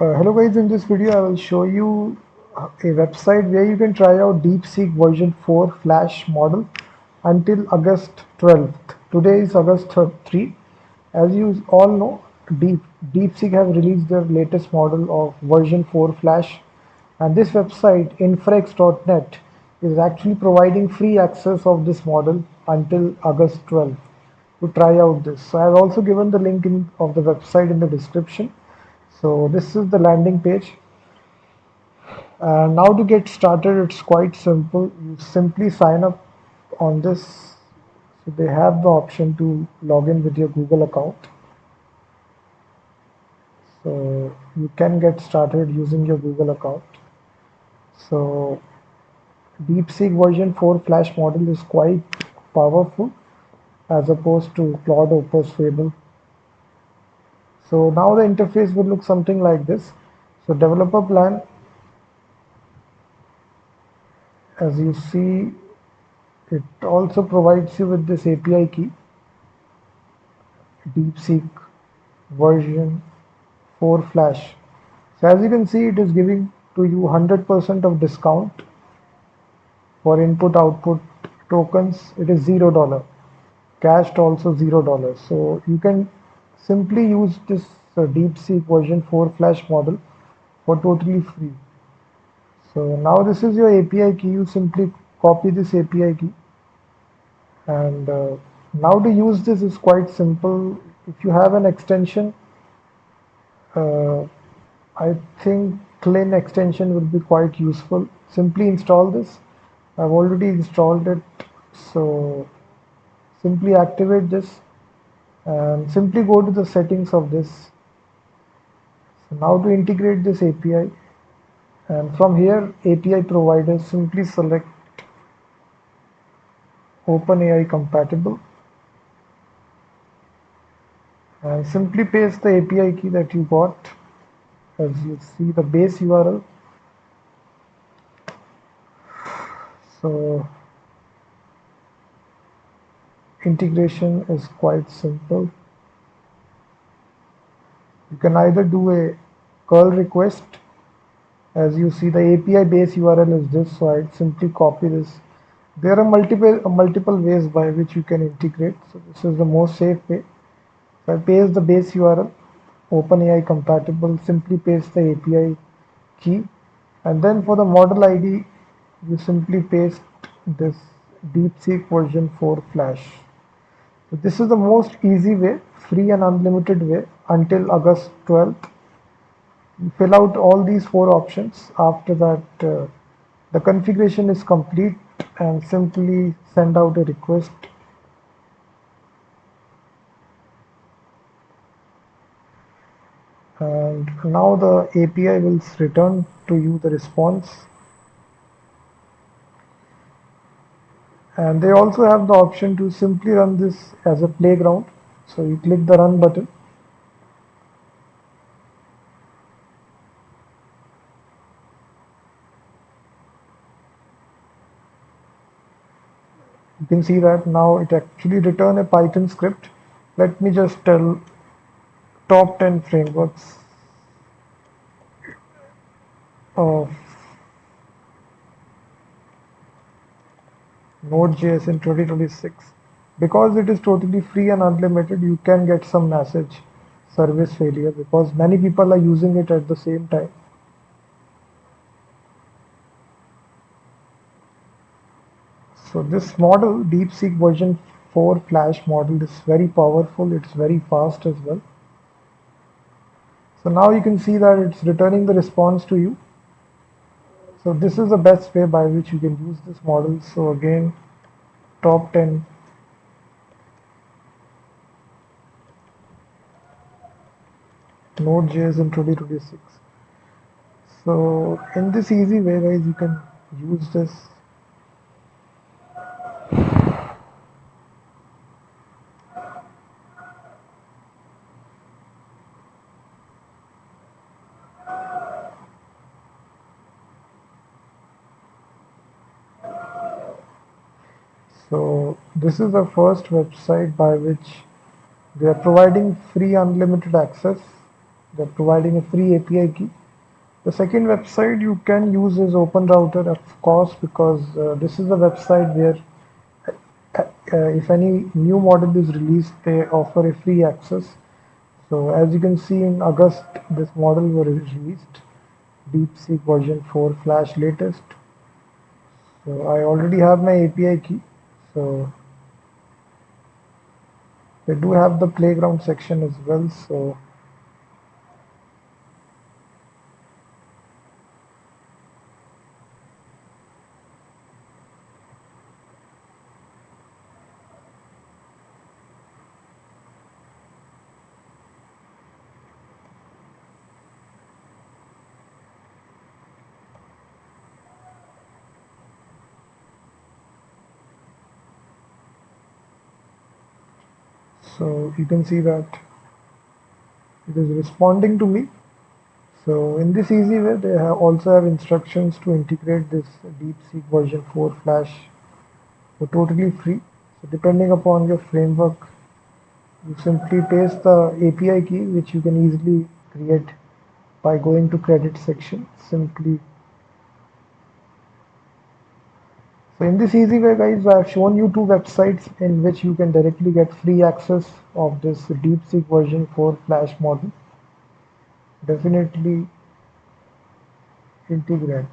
Hello guys, in this video I will show you a website where you can try out DeepSeek version 4 Flash model until August 12th. Today is August 3. As you all know, DeepSeek have released their latest model of version 4 Flash, and this website infrex.net is actually providing free access of this model until August 12th to try out this. So I have also given the link of the website in the description. So this is the landing page. Now to get started, it's quite simple. You simply sign up on this. So they have the option to log in with your Google account. So you can get started using your Google account. So DeepSeek version 4 Flash model is quite powerful as opposed to Claude Opus Fable. So now the interface will look something like this. So developer plan, as you see, it also provides you with this API key, DeepSeek version 4 Flash. So as you can see, it is giving to you 100% of discount for input output tokens. It is $0. Cached also $0. So you can simply use this DeepSeek version 4 Flash model for totally free. So now this is your API key. You simply copy this API key, and now to use this is quite simple. If you have an extension, uh, I think clean extension will be quite useful. Simply install this. I've already installed it. So simply activate this and simply go to the settings of this. So now to integrate this API, and from here API provider, simply select OpenAI compatible and simply paste the API key that you got. As you see the base URL. So integration is quite simple. You can either do a curl request. As you see, the API base URL is this, so I simply copy this. There are multiple ways by which you can integrate. So this is the most safe way. So I paste the base URL, OpenAI compatible, simply paste the API key, and then for the model ID, you simply paste this DeepSeek version 4 Flash. So this is the most easy way, free and unlimited way until August 12th. You fill out all these four options. After that, the configuration is complete, and simply send out a request. And now the API will return to you the response. And they also have the option to simply run this as a playground. So you click the run button. You can see that now it actually return a Python script. Let me just tell top 10 frameworks of Node.js in 2026. Because it is totally free and unlimited, you can get some message service failure because many people are using it at the same time. So this model, DeepSeek version 4 Flash model, is very powerful. It's very fast as well. So now you can see that it's returning the response to you. So this is the best way by which you can use this model. So again, top 10 Node.js in 2026. So in this easy way, guys, you can use this. So this is the first website by which they are providing free unlimited access. They're providing a free API key. The second website you can use is OpenRouter, of course, because this is the website where if any new model is released, they offer a free access. So as you can see in August, this model was released, DeepSeek version 4 Flash latest. So I already have my API key. So they do have the playground section as well. So you can see that it is responding to me. So in this easy way, they also have instructions to integrate this DeepSeek version 4 Flash for totally free. So depending upon your framework, you simply paste the API key, which you can easily create by going to credit section. Simply. So in this easy way, guys, I have shown you two websites in which you can directly get free access of this DeepSeek version 4 Flash model. Definitely integrate.